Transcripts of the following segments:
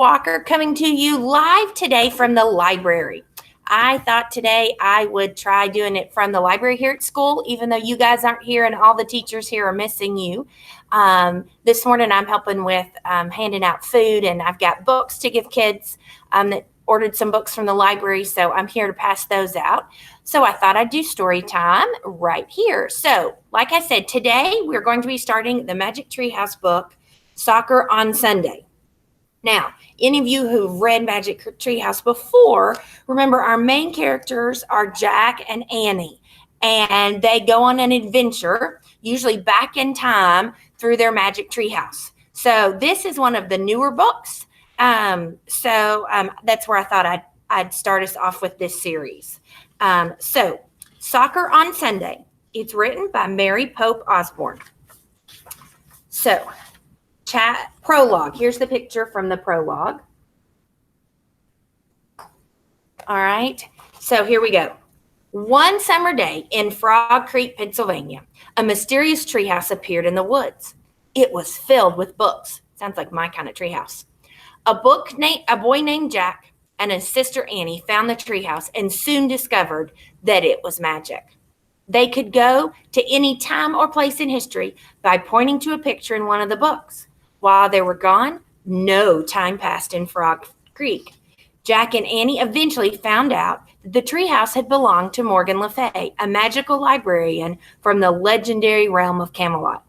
Walker coming to you live today from the library. I thought today I would try doing it from the library here at school, even though you guys aren't here and all the teachers here are missing you. This morning I'm helping with handing out food, and I've got books to give kids that ordered some books from the library, so I'm here to pass those out. So I thought I'd do story time right here. So like I said, today we're going to be starting the Magic Treehouse book, Soccer on Sunday. Now, any of you who've read Magic Treehouse before, remember our main characters are Jack and Annie, and they go on an adventure, usually back in time through their Magic Treehouse. So this is one of the newer books. That's where I thought I'd start us off with this series. So Soccer on Sunday. It's written by Mary Pope Osborne. So prologue. Here's the picture from the prologue. All right. So here we go. One summer day in Frog Creek, Pennsylvania, a mysterious treehouse appeared in the woods. It was filled with books. Sounds like my kind of treehouse. A boy named Jack and his sister Annie found the treehouse and soon discovered that it was magic. They could go to any time or place in history by pointing to a picture in one of the books. While they were gone, no time passed in Frog Creek. Jack and Annie eventually found out that the treehouse had belonged to Morgan Le Fay, a magical librarian from the legendary realm of Camelot.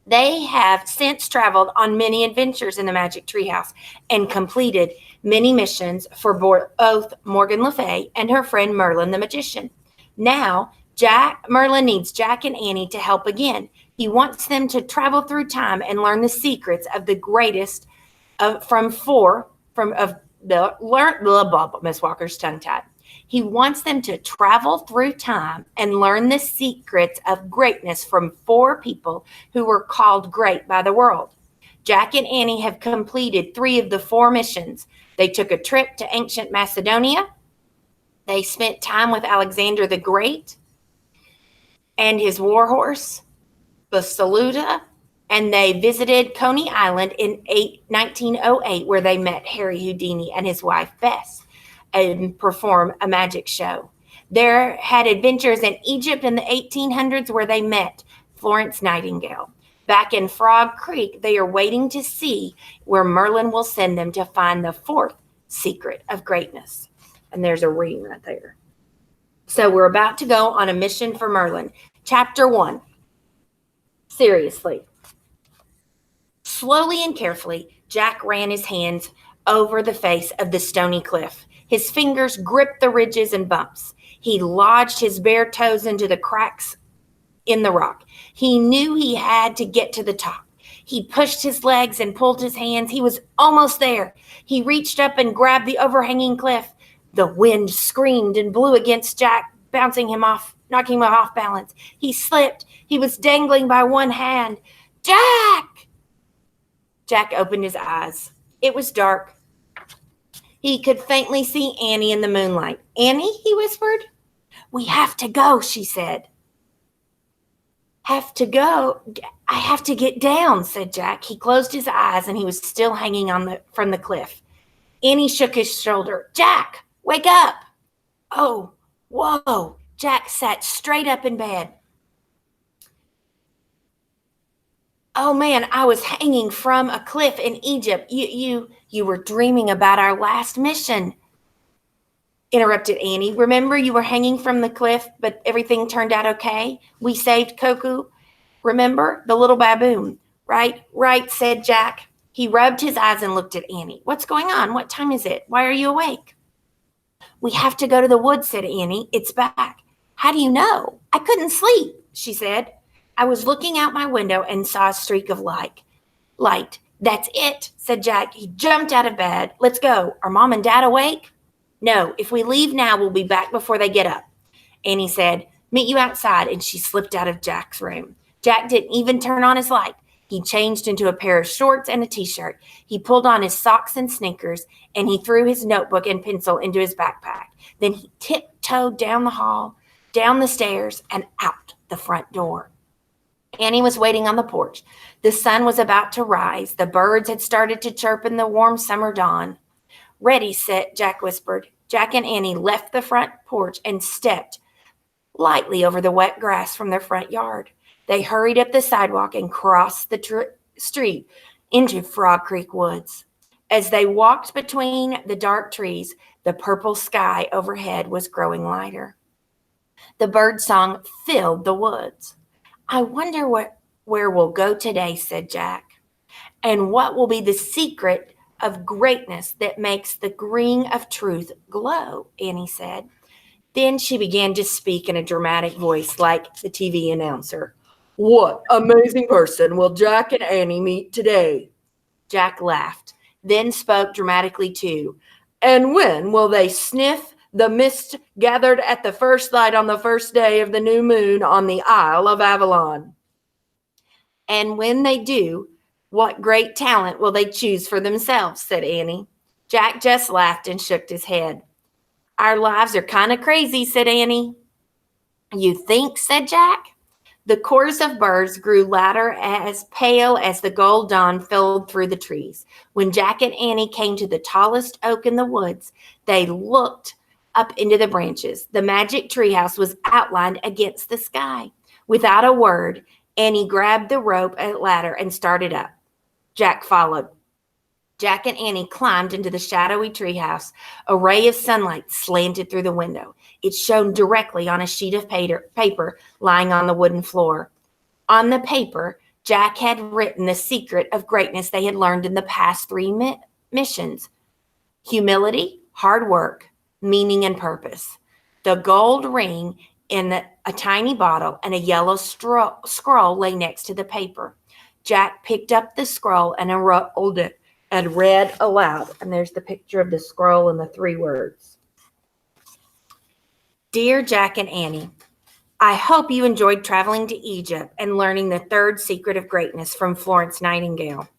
They have since traveled on many adventures in the Magic Treehouse and completed many missions for both Morgan Le Fay and her friend Merlin the magician. Now, Merlin needs Jack and Annie to help again. He wants them to travel through time and learn the secrets of the greatest Miss Walker's tongue-tied. He wants them to travel through time and learn the secrets of greatness from 4 people who were called great by the world. Jack and Annie have completed 3 of the 4 missions. They took a trip to ancient Macedonia. They spent time with Alexander the Great and his warhorse, Basaluda, and they visited Coney Island in 1908, where they met Harry Houdini and his wife Bess and performed a magic show. They had adventures in Egypt in the 1800s, where they met Florence Nightingale. Back in Frog Creek, they are waiting to see where Merlin will send them to find the 4th secret of greatness. And there's a ring right there. So we're about to go on a mission for Merlin. Chapter 1. Seriously. Slowly and carefully, Jack ran his hands over the face of the stony cliff. His fingers gripped the ridges and bumps. He lodged his bare toes into the cracks in the rock. He knew he had to get to the top. He pushed his legs and pulled his hands. He was almost there. He reached up and grabbed the overhanging cliff. The wind screamed and blew against Jack, bouncing him off, knocking him off balance. He slipped. He was dangling by one hand. Jack! Jack opened his eyes. It was dark. He could faintly see Annie in the moonlight. Annie, he whispered. We have to go, she said. Have to go? I have to get down, said Jack. He closed his eyes and he was still hanging from the cliff. Annie shook his shoulder. Jack, wake up. Oh, whoa. Jack sat straight up in bed. Oh man, I was hanging from a cliff in Egypt. You were dreaming about our last mission, interrupted Annie. Remember, you were hanging from the cliff, but everything turned out okay? We saved Koku. Remember, the little baboon. Right, said Jack. He rubbed his eyes and looked at Annie. What's going on? What time is it? Why are you awake? We have to go to the woods, said Annie. It's back. How do you know? I couldn't sleep, she said. I was looking out my window and saw a streak of light. That's it, said Jack. He jumped out of bed. Let's go. Are Mom and Dad awake? No, if we leave now, we'll be back before they get up. Annie said, meet you outside, and she slipped out of Jack's room. Jack didn't even turn on his light. He changed into a pair of shorts and a t-shirt. He pulled on his socks and sneakers, and he threw his notebook and pencil into his backpack. Then he tiptoed down the hall, down the stairs, and out the front door. Annie was waiting on the porch. The sun was about to rise. The birds had started to chirp in the warm summer dawn. Ready, set, Jack whispered. Jack and Annie left the front porch and stepped lightly over the wet grass from their front yard. They hurried up the sidewalk and crossed the street into Frog Creek Woods. As they walked between the dark trees, the purple sky overhead was growing lighter. The bird song filled the woods. I wonder where we'll go today, said Jack. And what will be the secret of greatness that makes the ring of truth glow, Annie said. Then she began to speak in a dramatic voice like the TV announcer. What amazing person will Jack and Annie meet today? Jack laughed, then spoke dramatically too. And when will they sniff the mist gathered at the first light on the first day of the new moon on the Isle of Avalon? And when they do, what great talent will they choose for themselves, said Annie. Jack just laughed and shook his head. Our lives are kind of crazy, said Annie. You think, said Jack. The chorus of birds grew louder as pale as the gold dawn filled through the trees. When Jack and Annie came to the tallest oak in the woods, they looked up into the branches. The magic treehouse was outlined against the sky. Without a word, Annie grabbed the rope and ladder and started up. Jack followed. Jack and Annie climbed into the shadowy treehouse. A ray of sunlight slanted through the window. It shone directly on a sheet of paper lying on the wooden floor. On the paper, Jack had written the secret of greatness they had learned in the past 3 missions. Humility, hard work, meaning and purpose. The gold ring in a tiny bottle and a yellow scroll lay next to the paper. Jack picked up the scroll and unrolled it and read aloud. And there's the picture of the scroll and the 3 words. Dear Jack and Annie, I hope you enjoyed traveling to Egypt and learning the 3rd secret of greatness from Florence Nightingale.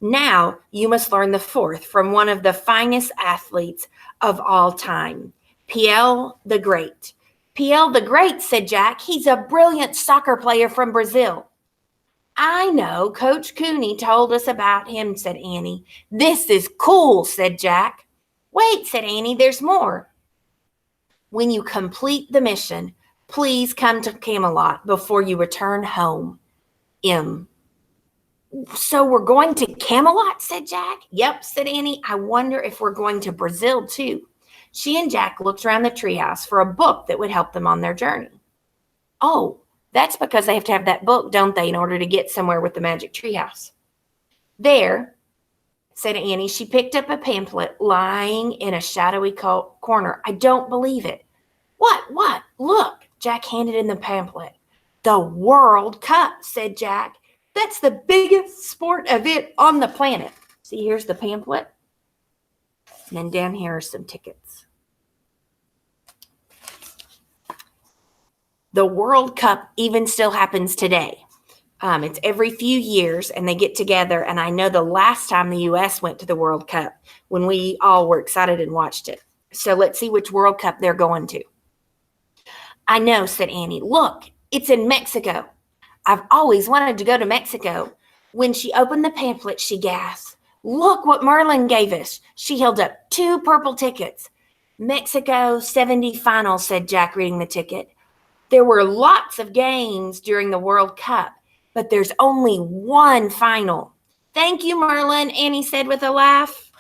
Now you must learn the 4th from one of the finest athletes of all time, Pelé the Great. Pelé the Great, said Jack. He's a brilliant soccer player from Brazil. I know, Coach Cooney told us about him, said Annie. This is cool, said Jack. Wait, said Annie, there's more. When you complete the mission, please come to Camelot before you return home. M. So we're going to Camelot, said Jack. Yep, said Annie. I wonder if we're going to Brazil, too. She and Jack looked around the treehouse for a book that would help them on their journey. Oh, that's because they have to have that book, don't they, in order to get somewhere with the magic treehouse. There, said Annie. She picked up a pamphlet lying in a shadowy corner. I don't believe it. What? Look, Jack handed in the pamphlet. The World Cup, said Jack. That's the biggest sport event on the planet. See, here's the pamphlet. And then down here are some tickets. The World Cup even still happens today. It's every few years, and they get together. And I know the last time the U.S. went to the World Cup, when we all were excited and watched it. So let's see which World Cup they're going to. I know, said Annie. Look, it's in Mexico. I've always wanted to go to Mexico. When she opened the pamphlet, she gasped. Look what Merlin gave us. She held up 2 purple tickets. Mexico 70 final, said Jack, reading the ticket. There were lots of games during the World Cup, but there's only 1 final. Thank you, Merlin, Annie said with a laugh.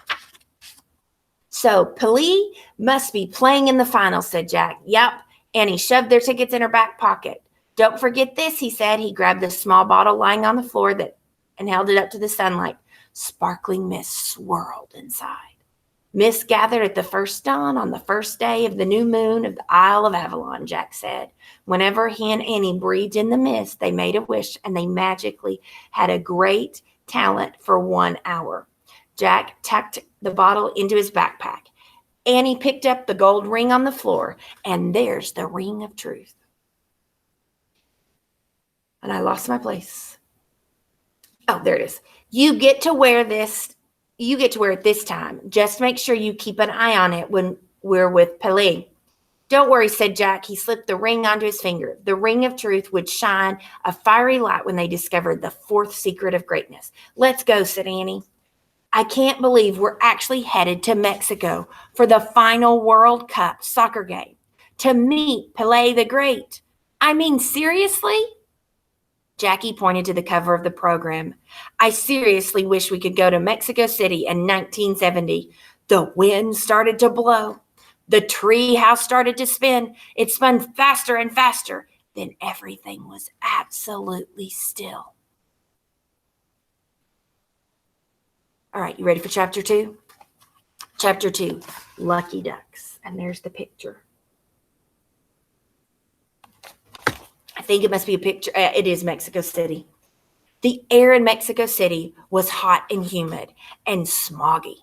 So Pelé must be playing in the final, said Jack. Yep. Annie shoved their tickets in her back pocket. Don't forget this, he said. He grabbed the small bottle lying on the floor and held it up to the sunlight. Sparkling mist swirled inside. Mist gathered at the first dawn on the first day of the new moon of the Isle of Avalon, Jack said. Whenever he and Annie breathed in the mist, they made a wish, and they magically had a great talent for 1 hour. Jack tucked the bottle into his backpack. Annie picked up the gold ring on the floor, and there's the ring of truth. And I lost my place. Oh, there it is. You get to wear it this time. Just make sure you keep an eye on it when we're with Pelé. Don't worry, said Jack. He slipped the ring onto his finger. The ring of truth would shine a fiery light when they discovered the fourth secret of greatness. Let's go, said Annie. I can't believe we're actually headed to Mexico for the final World Cup soccer game to meet Pelé the Great. I mean, seriously? Jackie pointed to the cover of the program. I seriously wish we could go to Mexico City in 1970. The wind started to blow. The tree house started to spin. It spun faster and faster. Then everything was absolutely still. All right, you ready for chapter 2? Chapter 2, Lucky Ducks. And there's the picture. I think it must be a picture. It is Mexico City. The air in Mexico City was hot and humid and smoggy.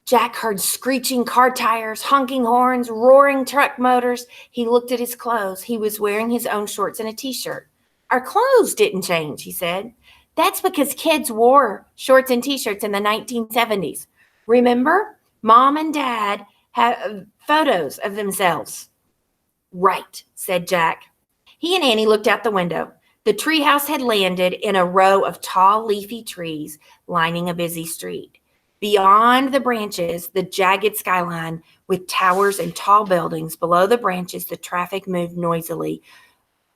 Jack heard screeching car tires, honking horns, roaring truck motors. He looked at his clothes. He was wearing his own shorts and a t-shirt. Our clothes didn't change, he said. That's because kids wore shorts and t-shirts in the 1970s. Remember? Mom and Dad had photos of themselves. Right, said Jack. He and Annie looked out the window. The treehouse had landed in a row of tall, leafy trees lining a busy street. Beyond the branches, the jagged skyline with towers and tall buildings. Below the branches, the traffic moved noisily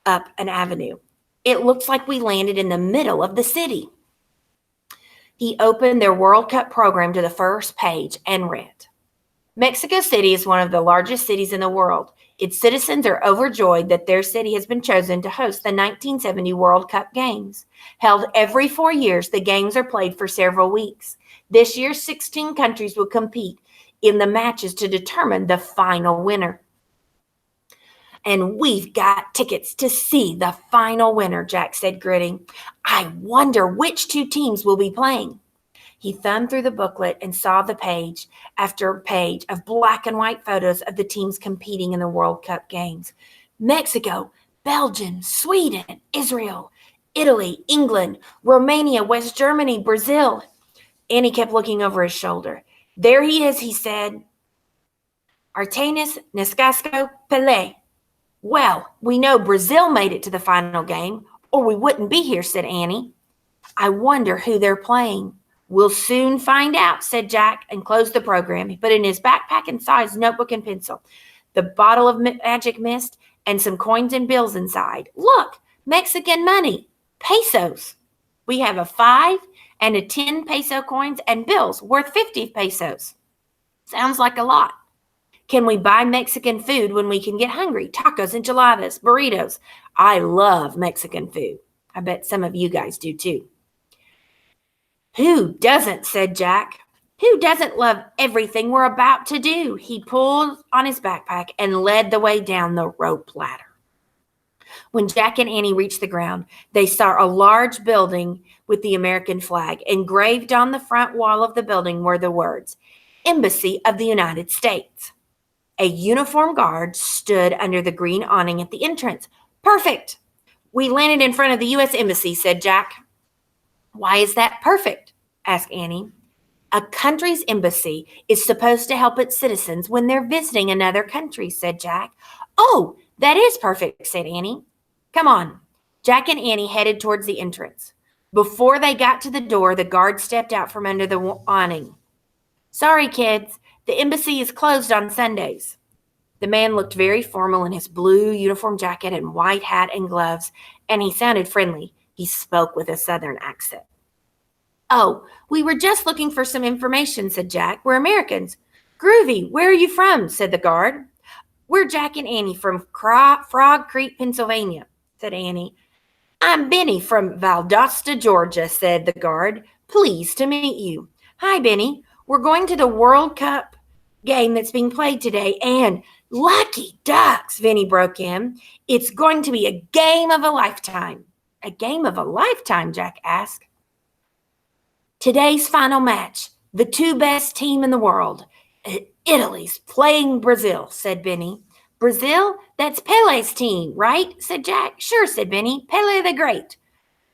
up an avenue. It looked like we landed in the middle of the city. He opened their World Cup program to the first page and read. Mexico City is one of the largest cities in the world. Its citizens are overjoyed that their city has been chosen to host the 1970 World Cup Games. Held every 4 years, the games are played for several weeks. This year, 16 countries will compete in the matches to determine the final winner. And we've got tickets to see the final winner, Jack said, grinning. I wonder which 2 teams will be playing. He thumbed through the booklet and saw the page after page of black and white photos of the teams competing in the World Cup games. Mexico, Belgium, Sweden, Israel, Italy, England, Romania, West Germany, Brazil. Annie kept looking over his shoulder. There he is, he said. Artenis Nescasco Pelé. Well, we know Brazil made it to the final game, or we wouldn't be here, said Annie. I wonder who they're playing. We'll soon find out, said Jack, and closed the program. He put in his backpack and saw his notebook and pencil, the bottle of magic mist, and some coins and bills inside. Look, Mexican money, pesos. We have a 5 and a 10 peso coins and bills worth 50 pesos. Sounds like a lot. Can we buy Mexican food when we can get hungry? Tacos, enchiladas, burritos. I love Mexican food. I bet some of you guys do too. Who doesn't, said Jack. Who doesn't love everything we're about to do? He pulled on his backpack and led the way down the rope ladder. When Jack and Annie reached the ground, they saw a large building with the American flag. Engraved on the front wall of the building were the words, Embassy of the United States. A uniformed guard stood under the green awning at the entrance. Perfect. We landed in front of the U.S. Embassy, said Jack. Why is that perfect? Asked Annie. A country's embassy is supposed to help its citizens when they're visiting another country, said Jack. Oh, that is perfect, said Annie. Come on. Jack and Annie headed towards the entrance. Before they got to the door, the guard stepped out from under the awning. Sorry, kids, the embassy is closed on Sundays. The man looked very formal in his blue uniform jacket and white hat and gloves, and he sounded friendly. He spoke with a southern accent. Oh, we were just looking for some information, said Jack. We're Americans. Groovy, where are you from? Said the guard. We're Jack and Annie from Frog Creek, Pennsylvania, said Annie. I'm Benny from Valdosta, Georgia, said the guard. Pleased to meet you. Hi, Benny. We're going to the World Cup game that's being played today, and lucky ducks, Vinny broke in. It's going to be a game of a lifetime. A game of a lifetime, Jack asked. Today's final match, the 2 best team in the world. Italy's playing Brazil, said Benny. Brazil? That's Pele's team, right? Said Jack. Sure, said Benny. Pele the Great.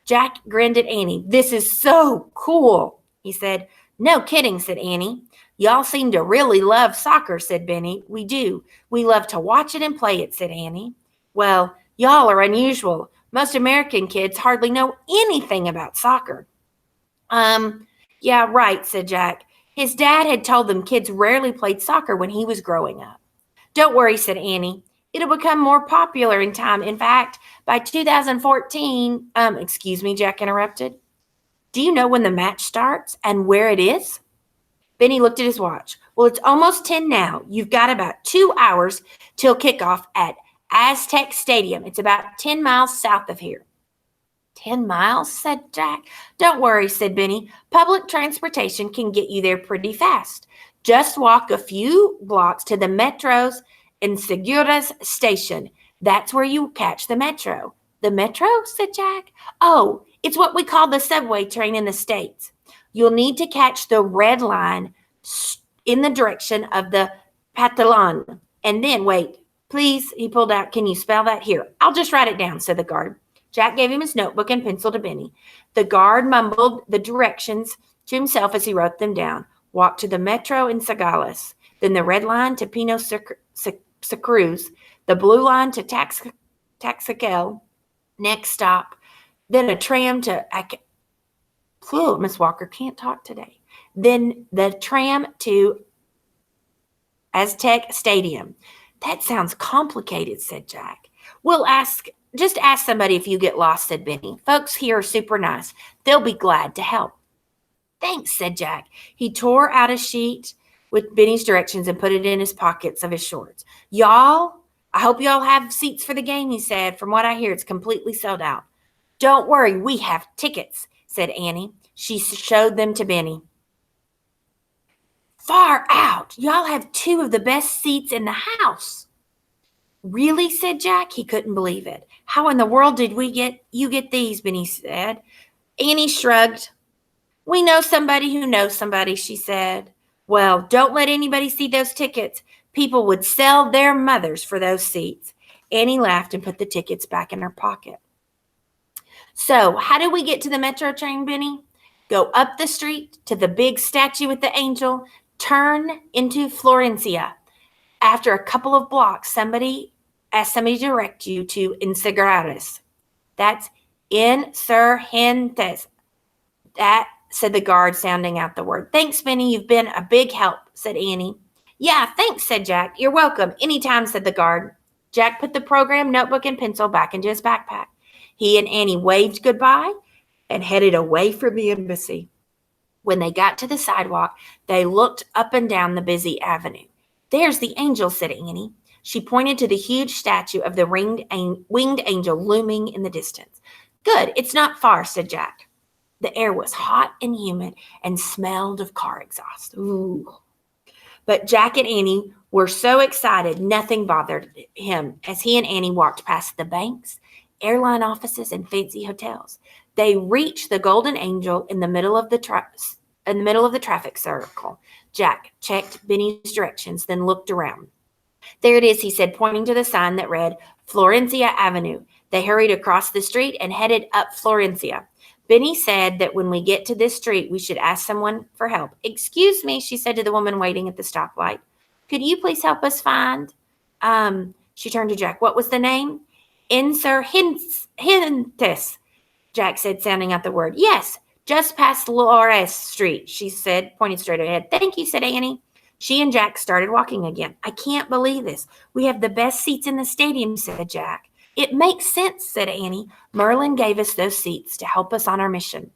Jack grinned at Annie. This is so cool, he said. No kidding, said Annie. Y'all seem to really love soccer, said Benny. We do. We love to watch it and play it, said Annie. Well, y'all are unusual. Most American kids hardly know anything about soccer. Yeah, right, said Jack. His dad had told them kids rarely played soccer when he was growing up. Don't worry, said Annie. It'll become more popular in time. In fact, by 2014, excuse me, Jack interrupted. Do you know when the match starts and where it is? Benny looked at his watch. Well, it's almost 10 now. You've got about 2 hours till kickoff at Aztec Stadium. It's about 10 miles south of here. 10 miles, said Jack. Don't worry, said Benny. Public transportation can get you there pretty fast. Just walk a few blocks to the metro's Inseguras station. That's where you catch the metro. The metro, said Jack. Oh, it's what we call the subway train in the States. You'll need to catch the red line in the direction of the Patelon. And then, wait, please, he pulled out, can you spell that? Here, I'll just write it down, said the guard. Jack gave him his notebook and pencil to Benny. The guard mumbled the directions to himself as he wrote them down. Walk to the metro in Sagales, then the red line to Pino Cruz, the blue line to Taxaquel, next stop, then a tram to Miss Walker can't talk today. Then the tram to Aztec Stadium. That sounds complicated, said Jack. Just ask somebody if you get lost, said Benny. Folks here are super nice. They'll be glad to help. Thanks, said Jack. He tore out a sheet with Benny's directions and put it in his pockets of his shorts. Y'all, I hope y'all have seats for the game, he said. From what I hear, it's completely sold out. Don't worry, we have tickets, said Annie. She showed them to Benny. Far out. Y'all have 2 of the best seats in the house. Really, said Jack. He couldn't believe it. How in the world did you get these, Benny said. Annie shrugged. We know somebody who knows somebody, she said. Well, don't let anybody see those tickets. People would sell their mothers for those seats. Annie laughed and put the tickets back in her pocket. So, how do we get to the metro train, Benny? Go up the street to the big statue with the angel, turn into Florencia. After a couple of blocks, ask somebody to direct you to Insurgentes. That's Insurgentes. That, said the guard, sounding out the word. Thanks, Benny. You've been a big help, said Annie. Yeah, thanks, said Jack. You're welcome. Anytime, said the guard. Jack put the program, notebook, and pencil back into his backpack. He and Annie waved goodbye and headed away from the embassy. When they got to the sidewalk, they looked up and down the busy avenue. There's the angel, said Annie. She pointed to the huge statue of the winged angel looming in the distance. Good, it's not far, said Jack. The air was hot and humid and smelled of car exhaust. Ooh. But Jack and Annie were so excited, nothing bothered him as he and Annie walked past the banks, airline offices, and fancy hotels. They reached the Golden Angel in the middle of the traffic circle. Jack checked Benny's directions, then looked around. There it is, he said, pointing to the sign that read Florencia Avenue. They hurried across the street and headed up Florencia. Benny said that when we get to this street, we should ask someone for help. Excuse me, she said to the woman waiting at the stoplight. Could you please help us find? She turned to Jack. What was the name? Insurgentes, Jack said, sounding out the word. Yes, just past Lores Street, she said, pointing straight ahead. Thank you, said Annie. She and Jack started walking again. I can't believe this. We have the best seats in the stadium, said Jack. It makes sense, said Annie. Merlin gave us those seats to help us on our mission.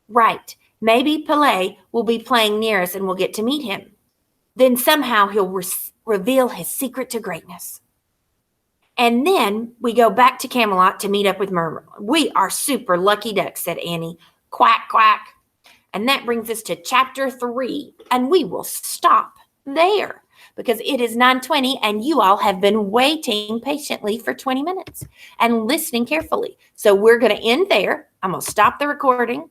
Right. Maybe Pelé will be playing near us and we'll get to meet him. Then somehow he'll reveal his secret to greatness. And then we go back to Camelot to meet up with Merlin. We are super lucky ducks, said Annie. Quack, quack. And that brings us to chapter 3, and we will stop there because it is 9:20 and you all have been waiting patiently for 20 minutes and listening carefully. So we're going to end there. I'm going to stop the recording.